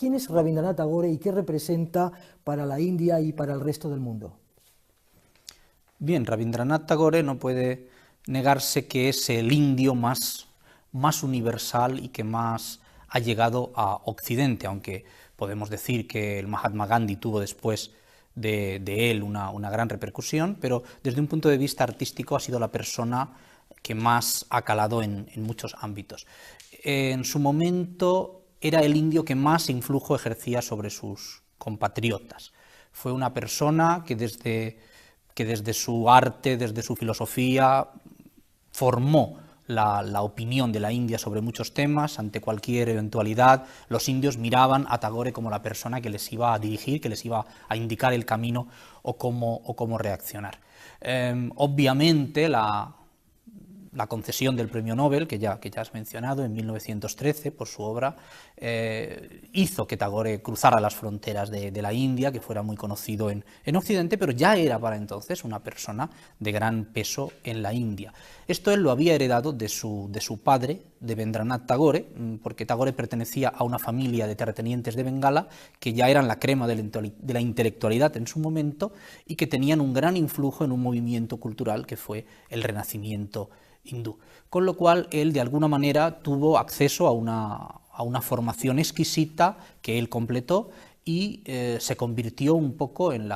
¿Quién es Rabindranath Tagore y qué representa para la India y para el resto del mundo? Bien, Rabindranath Tagore no puede negarse que es el indio más universal y que más ha llegado a Occidente, aunque podemos decir que el Mahatma Gandhi tuvo después de él una gran repercusión, pero desde un punto de vista artístico ha sido la persona que más ha calado en muchos ámbitos. En su momento era el indio que más influjo ejercía sobre sus compatriotas. Fue una persona que desde su arte, desde su filosofía, formó la opinión de la India sobre muchos temas. Ante cualquier eventualidad, los indios miraban a Tagore como la persona que les iba a dirigir, que les iba a indicar el camino o cómo reaccionar. Obviamente, la concesión del premio Nobel, que ya has mencionado, en 1913, por su obra, hizo que Tagore cruzara las fronteras de la India, que fuera muy conocido en Occidente, pero ya era para entonces una persona de gran peso en la India. Esto él lo había heredado de su padre, Debendranath Tagore, porque Tagore pertenecía a una familia de terratenientes de Bengala, que ya eran la crema de la intelectualidad en su momento, y que tenían un gran influjo en un movimiento cultural que fue el Renacimiento hindú, con lo cual él de alguna manera tuvo acceso a una formación exquisita que él completó y se convirtió un poco en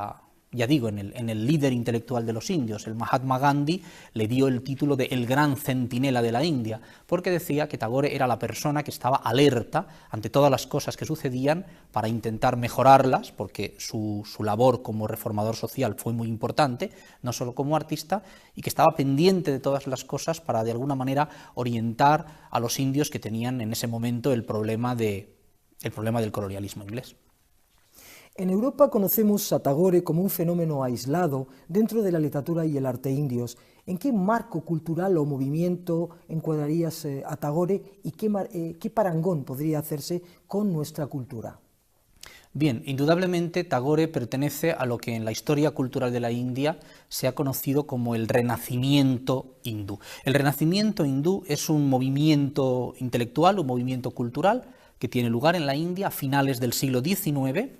el líder intelectual de los indios. El Mahatma Gandhi le dio el título de el gran centinela de la India, porque decía que Tagore era la persona que estaba alerta ante todas las cosas que sucedían para intentar mejorarlas, porque su labor como reformador social fue muy importante, no solo como artista, y que estaba pendiente de todas las cosas para de alguna manera orientar a los indios que tenían en ese momento el problema del colonialismo inglés. En Europa conocemos a Tagore como un fenómeno aislado dentro de la literatura y el arte indios. ¿En qué marco cultural o movimiento encuadrarías a Tagore y qué parangón podría hacerse con nuestra cultura? Bien, indudablemente Tagore pertenece a lo que en la historia cultural de la India se ha conocido como el Renacimiento hindú. El Renacimiento hindú es un movimiento intelectual, un movimiento cultural que tiene lugar en la India a finales del siglo XIX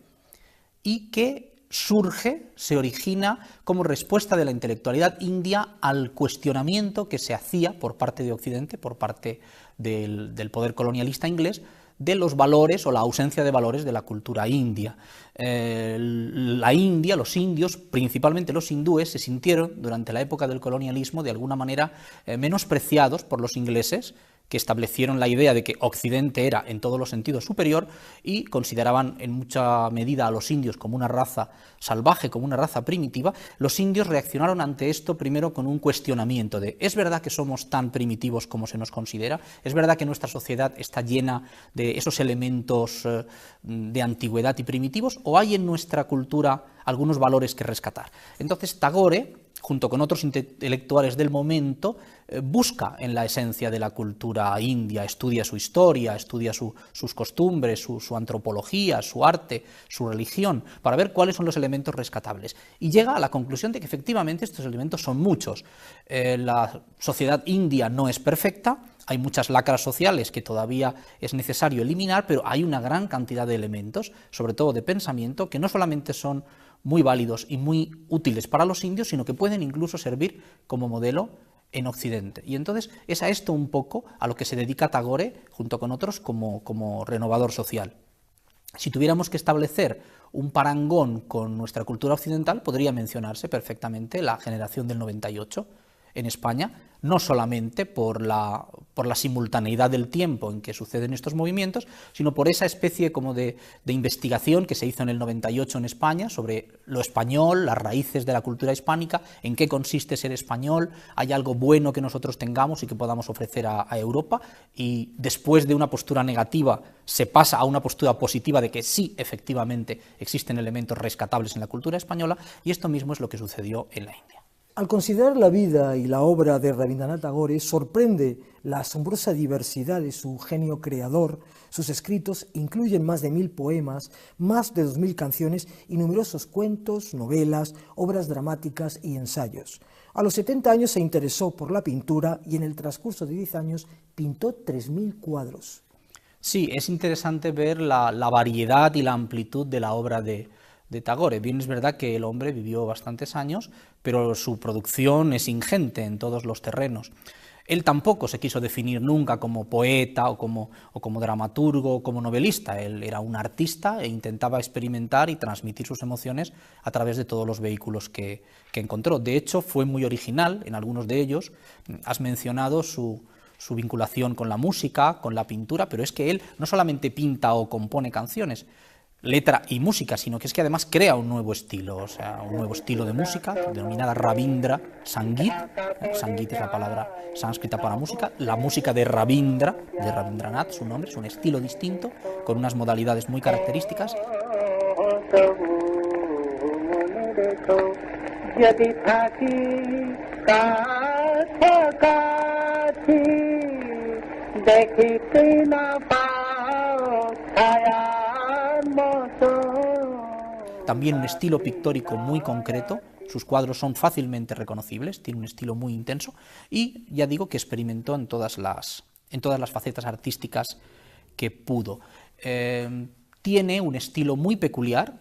y que se origina como respuesta de la intelectualidad india al cuestionamiento que se hacía por parte de Occidente, por parte del poder colonialista inglés, de los valores o la ausencia de valores de la cultura india. La India, los indios, principalmente los hindúes, se sintieron durante la época del colonialismo de alguna manera menospreciados por los ingleses, que establecieron la idea de que Occidente era en todos los sentidos superior y consideraban en mucha medida a los indios como una raza salvaje, como una raza primitiva. Los indios reaccionaron ante esto primero con un cuestionamiento de ¿es verdad que somos tan primitivos como se nos considera? ¿Es verdad que nuestra sociedad está llena de esos elementos de antigüedad y primitivos? ¿O hay en nuestra cultura algunos valores que rescatar? Entonces Tagore, junto con otros intelectuales del momento, busca en la esencia de la cultura india, estudia su historia, estudia sus costumbres, su antropología, su arte, su religión, para ver cuáles son los elementos rescatables. Y llega a la conclusión de que efectivamente estos elementos son muchos. La sociedad india no es perfecta, hay muchas lacras sociales que todavía es necesario eliminar, pero hay una gran cantidad de elementos, sobre todo de pensamiento, que no solamente son muy válidos y muy útiles para los indios, sino que pueden incluso servir como modelo en Occidente. Y entonces es a esto un poco a lo que se dedica Tagore, junto con otros, como renovador social. Si tuviéramos que establecer un parangón con nuestra cultura occidental, podría mencionarse perfectamente la generación del 98 en España, no solamente por la simultaneidad del tiempo en que suceden estos movimientos, sino por esa especie como de investigación que se hizo en el 98 en España sobre lo español, las raíces de la cultura hispánica, en qué consiste ser español, hay algo bueno que nosotros tengamos y que podamos ofrecer a Europa, y después de una postura negativa se pasa a una postura positiva de que sí, efectivamente, existen elementos rescatables en la cultura española, y esto mismo es lo que sucedió en la India. Al considerar la vida y la obra de Rabindranath Tagore, sorprende la asombrosa diversidad de su genio creador. Sus escritos incluyen más de 1000 poemas, más de 2000 canciones y numerosos cuentos, novelas, obras dramáticas y ensayos. A los 70 años se interesó por la pintura y en el transcurso de 10 años pintó 3000 cuadros. Sí, es interesante ver la variedad y la amplitud de la obra de Tagore. Bien es verdad que el hombre vivió bastantes años, pero su producción es ingente en todos los terrenos. Él tampoco se quiso definir nunca como poeta o como dramaturgo o como novelista. Él era un artista e intentaba experimentar y transmitir sus emociones a través de todos los vehículos que encontró. De hecho, fue muy original en algunos de ellos. Has mencionado su vinculación con la música, con la pintura, pero es que él no solamente pinta o compone canciones, letra y música, sino que es que además crea un nuevo estilo, o sea, un nuevo estilo de música, denominada Rabindra Sangeet. Sangeet es la palabra sánscrita para música. La música de Rabindra, de Rabindranath, su nombre, es un estilo distinto, con unas modalidades muy características. También un estilo pictórico muy concreto, sus cuadros son fácilmente reconocibles, tiene un estilo muy intenso y ya digo que experimentó en todas las facetas artísticas que pudo. Tiene un estilo muy peculiar,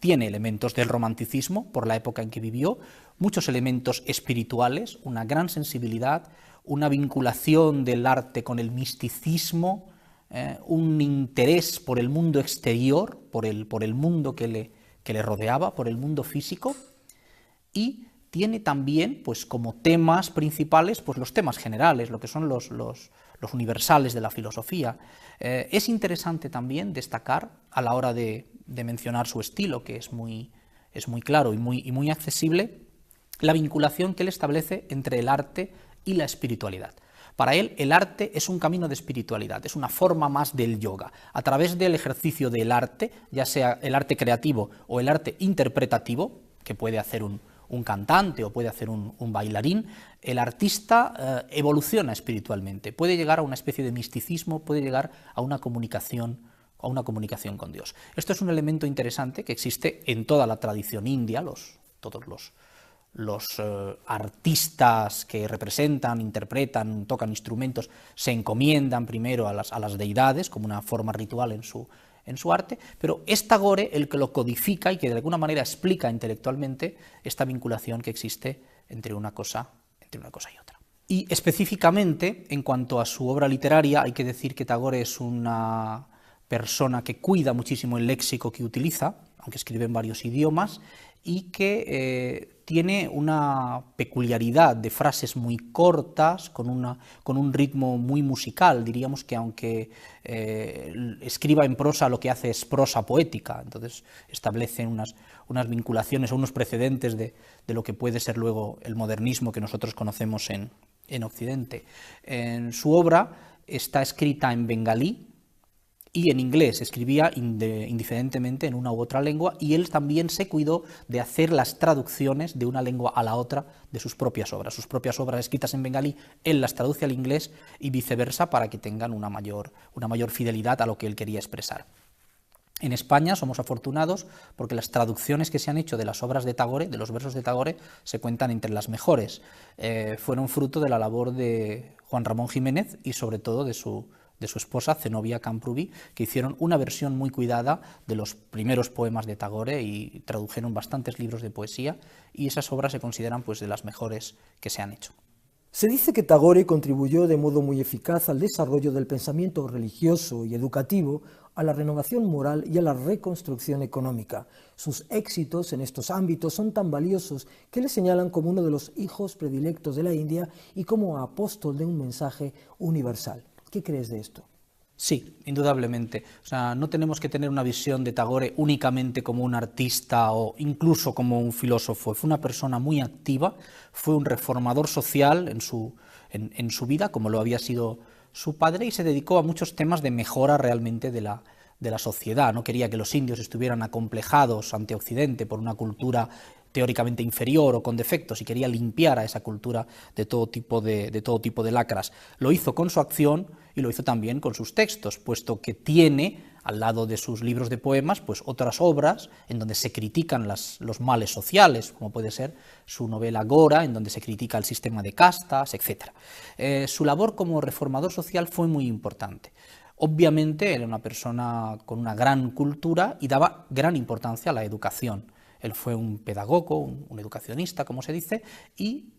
tiene elementos del romanticismo por la época en que vivió, muchos elementos espirituales, una gran sensibilidad, una vinculación del arte con el misticismo, un interés por el mundo exterior, por el mundo que le rodeaba, por el mundo físico, y tiene también, pues, como temas principales, pues, los temas generales, lo que son los universales de la filosofía. Es interesante también destacar, a la hora de mencionar su estilo, que es muy claro y muy accesible, la vinculación que él establece entre el arte y la espiritualidad. Para él, el arte es un camino de espiritualidad, es una forma más del yoga. A través del ejercicio del arte, ya sea el arte creativo o el arte interpretativo, que puede hacer un cantante o puede hacer un bailarín, el artista evoluciona espiritualmente, puede llegar a una especie de misticismo, puede llegar a una comunicación con Dios. Esto es un elemento interesante que existe en toda la tradición india, todos los artistas que representan, interpretan, tocan instrumentos, se encomiendan primero a las deidades como una forma ritual en su arte, pero es Tagore el que lo codifica y que de alguna manera explica intelectualmente esta vinculación que existe entre una cosa y otra. Y específicamente, en cuanto a su obra literaria, hay que decir que Tagore es una persona que cuida muchísimo el léxico que utiliza, aunque escribe en varios idiomas, y que tiene una peculiaridad de frases muy cortas, con un ritmo muy musical. Diríamos que aunque escriba en prosa, lo que hace es prosa poética, entonces establece unas vinculaciones o unos precedentes de lo que puede ser luego el modernismo que nosotros conocemos en Occidente. En su obra está escrita en bengalí y en inglés, escribía indiferentemente en una u otra lengua, y él también se cuidó de hacer las traducciones de una lengua a la otra de sus propias obras. Sus propias obras escritas en bengalí, él las traduce al inglés y viceversa para que tengan una mayor fidelidad a lo que él quería expresar. En España somos afortunados porque las traducciones que se han hecho de las obras de Tagore, de los versos de Tagore, se cuentan entre las mejores. Fueron fruto de la labor de Juan Ramón Jiménez y sobre todo de su esposa, Zenobia Camprubí, que hicieron una versión muy cuidada de los primeros poemas de Tagore y tradujeron bastantes libros de poesía, y esas obras se consideran, pues, de las mejores que se han hecho. Se dice que Tagore contribuyó de modo muy eficaz al desarrollo del pensamiento religioso y educativo, a la renovación moral y a la reconstrucción económica. Sus éxitos en estos ámbitos son tan valiosos que le señalan como uno de los hijos predilectos de la India y como apóstol de un mensaje universal. ¿Qué crees de esto? Sí, indudablemente. O sea, no tenemos que tener una visión de Tagore únicamente como un artista o incluso como un filósofo. Fue una persona muy activa, fue un reformador social en su vida, como lo había sido su padre, y se dedicó a muchos temas de mejora realmente de la sociedad. No quería que los indios estuvieran acomplejados ante Occidente por una cultura teóricamente inferior o con defectos, y quería limpiar a esa cultura de todo tipo de lacras. Lo hizo con su acción y lo hizo también con sus textos, puesto que tiene, al lado de sus libros de poemas, pues otras obras en donde se critican los males sociales, como puede ser su novela Gora, en donde se critica el sistema de castas, etc. Su labor como reformador social fue muy importante. Obviamente era una persona con una gran cultura y daba gran importancia a la educación. Él fue un pedagogo, un educacionista, como se dice, y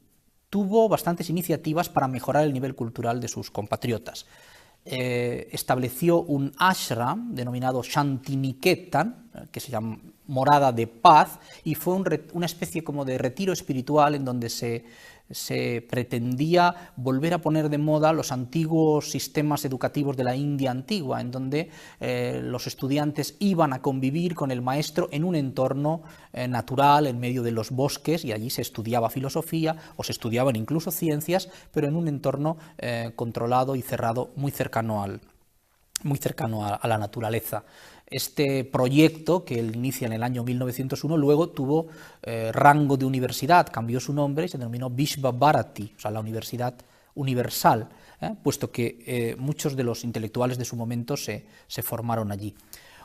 tuvo bastantes iniciativas para mejorar el nivel cultural de sus compatriotas. Estableció un ashram denominado Shantiniketan, que se llama Morada de Paz, y fue una especie como de retiro espiritual en donde se pretendía volver a poner de moda los antiguos sistemas educativos de la India antigua, en donde los estudiantes iban a convivir con el maestro en un entorno natural, en medio de los bosques, y allí se estudiaba filosofía o se estudiaban incluso ciencias, pero en un entorno controlado y cerrado, muy cercano a la naturaleza. Este proyecto, que él inicia en el año 1901, luego tuvo rango de universidad, cambió su nombre y se denominó Vishva Bharati, o sea, la Universidad Universal, puesto que muchos de los intelectuales de su momento se formaron allí.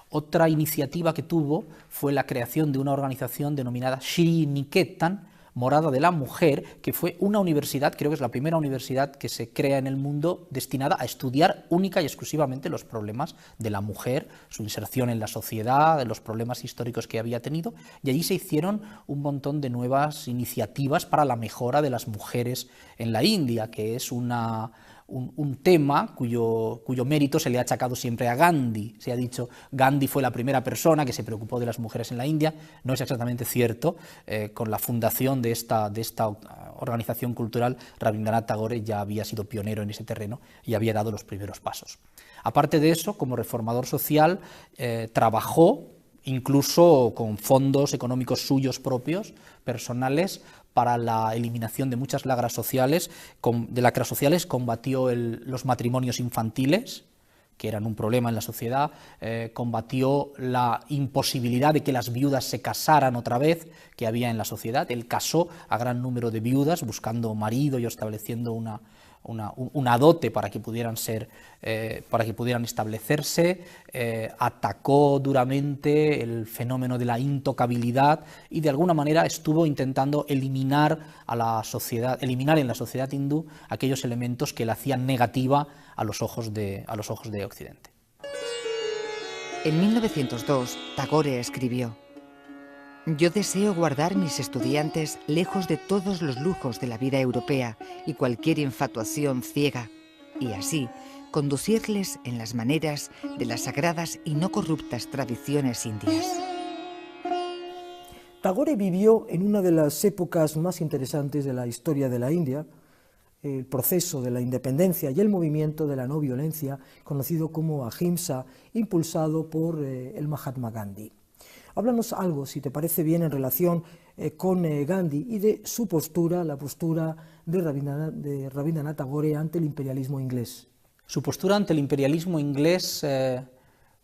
Otra iniciativa que tuvo fue la creación de una organización denominada Shri Niketan, Morada de la Mujer, que fue una universidad, creo que es la primera universidad que se crea en el mundo destinada a estudiar única y exclusivamente los problemas de la mujer, su inserción en la sociedad, los problemas históricos que había tenido, y allí se hicieron un montón de nuevas iniciativas para la mejora de las mujeres en la India, que es un tema cuyo mérito se le ha achacado siempre a Gandhi. Se ha dicho Gandhi fue la primera persona que se preocupó de las mujeres en la India. No es exactamente cierto. Con la fundación de esta organización cultural, Rabindranath Tagore ya había sido pionero en ese terreno y había dado los primeros pasos. Aparte de eso, como reformador social, trabajó incluso con fondos económicos suyos propios, personales, para la eliminación de muchas lacras sociales. Combatió los matrimonios infantiles, que eran un problema en la sociedad, combatió la imposibilidad de que las viudas se casaran otra vez, que había en la sociedad. Él casó a gran número de viudas, buscando marido y estableciendo una dote para que pudieran establecerse, atacó duramente el fenómeno de la intocabilidad y de alguna manera estuvo intentando eliminar en la sociedad hindú aquellos elementos que la hacían negativa a los ojos de Occidente. En 1902, Tagore escribió: «Yo deseo guardar mis estudiantes lejos de todos los lujos de la vida europea y cualquier infatuación ciega, y así conducirles en las maneras de las sagradas y no corruptas tradiciones indias». Tagore vivió en una de las épocas más interesantes de la historia de la India, el proceso de la independencia y el movimiento de la no violencia, conocido como Ahimsa, impulsado por el Mahatma Gandhi. Háblanos algo, si te parece bien, en relación con Gandhi y de su postura, la postura de Rabindranath Tagore ante el imperialismo inglés. Su postura ante el imperialismo inglés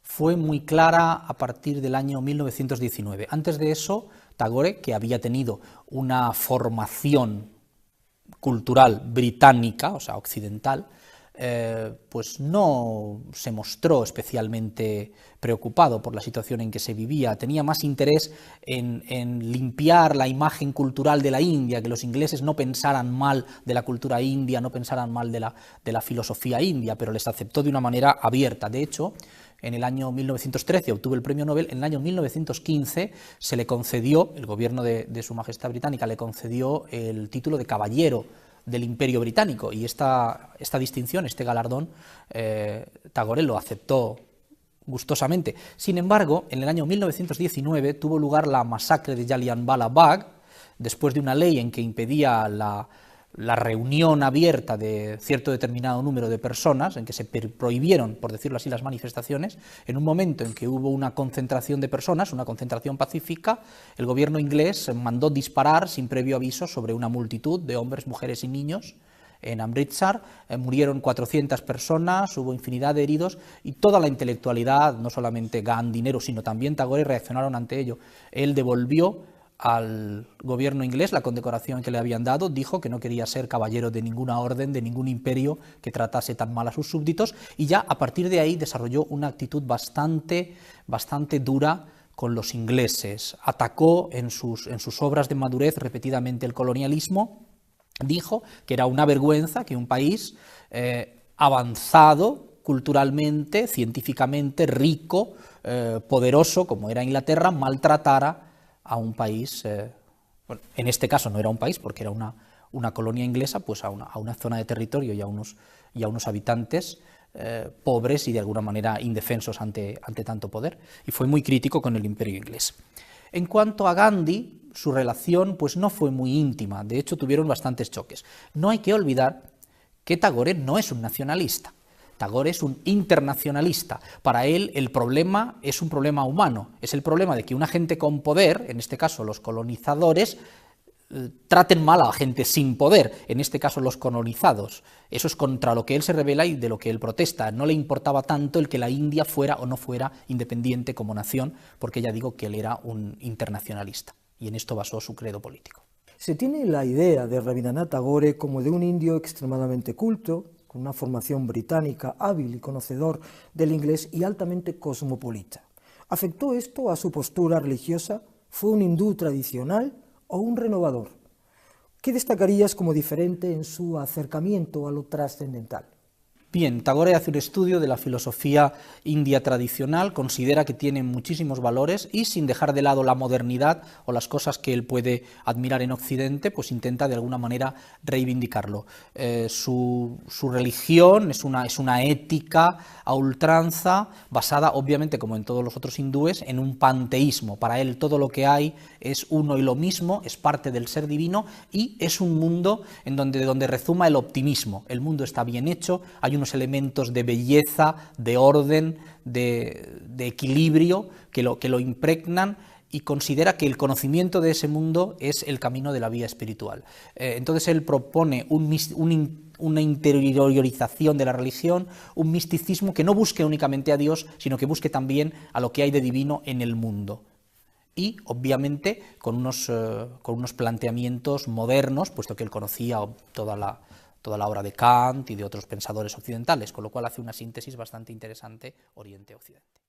fue muy clara a partir del año 1919. Antes de eso, Tagore, que había tenido una formación cultural británica, o sea, occidental, pues no se mostró especialmente preocupado por la situación en que se vivía. Tenía más interés en limpiar la imagen cultural de la India, que los ingleses no pensaran mal de la cultura india, no pensaran mal de la filosofía india, pero les aceptó de una manera abierta. De hecho, en el año 1913 obtuvo el premio Nobel. En el año 1915 se le concedió, el gobierno de Su Majestad Británica le concedió el título de caballero del Imperio Británico, y esta distinción, este galardón, Tagore lo aceptó gustosamente. Sin embargo, en el año 1919 tuvo lugar la masacre de Jallianwala Bagh, después de una ley en que impedía la reunión abierta de cierto determinado número de personas, en que se prohibieron, por decirlo así, las manifestaciones. En un momento en que hubo una concentración de personas, una concentración pacífica, el gobierno inglés mandó disparar sin previo aviso sobre una multitud de hombres, mujeres y niños en Amritsar. Murieron 400 personas, hubo infinidad de heridos, y toda la intelectualidad, no solamente gandinero, sino también Tagore, reaccionaron ante ello. Él devolvió al gobierno inglés la condecoración que le habían dado, dijo que no quería ser caballero de ninguna orden, de ningún imperio que tratase tan mal a sus súbditos, y ya a partir de ahí desarrolló una actitud bastante dura con los ingleses. Atacó en sus obras de madurez repetidamente el colonialismo, dijo que era una vergüenza que un país avanzado, culturalmente, científicamente rico, poderoso, como era Inglaterra, maltratara a un país, bueno, en este caso no era un país porque era una colonia inglesa, pues a una zona de territorio y a unos habitantes pobres y de alguna manera indefensos ante tanto poder, y fue muy crítico con el imperio inglés. En cuanto a Gandhi, su relación pues no fue muy íntima, de hecho tuvieron bastantes choques. No hay que olvidar que Tagore no es un nacionalista, Tagore es un internacionalista. Para él el problema es un problema humano, es el problema de que una gente con poder, en este caso los colonizadores, traten mal a la gente sin poder, en este caso los colonizados. Eso es contra lo que él se revela y de lo que él protesta. No le importaba tanto el que la India fuera o no fuera independiente como nación, porque ya digo que él era un internacionalista, y en esto basó su credo político. Se tiene la idea de Rabindranath Tagore como de un indio extremadamente culto, con una formación británica, hábil y conocedor del inglés y altamente cosmopolita. ¿Afectó esto a su postura religiosa? ¿Fue un hindú tradicional o un renovador? ¿Qué destacarías como diferente en su acercamiento a lo trascendental? Bien, Tagore hace un estudio de la filosofía india tradicional, considera que tiene muchísimos valores y, sin dejar de lado la modernidad o las cosas que él puede admirar en Occidente, pues intenta de alguna manera reivindicarlo. Su religión es una ética a ultranza, basada obviamente, como en todos los otros hindúes, en un panteísmo. Para él todo lo que hay es uno y lo mismo, es parte del ser divino, y es un mundo en donde rezuma el optimismo. El mundo está bien hecho, hay unos elementos de belleza, de orden, de equilibrio que lo impregnan, y considera que el conocimiento de ese mundo es el camino de la vida espiritual. Entonces él propone una interiorización de la religión, un misticismo que no busque únicamente a Dios, sino que busque también a lo que hay de divino en el mundo. Y, obviamente, con unos planteamientos modernos, puesto que él conocía toda la obra de Kant y de otros pensadores occidentales, con lo cual hace una síntesis bastante interesante Oriente-Occidente.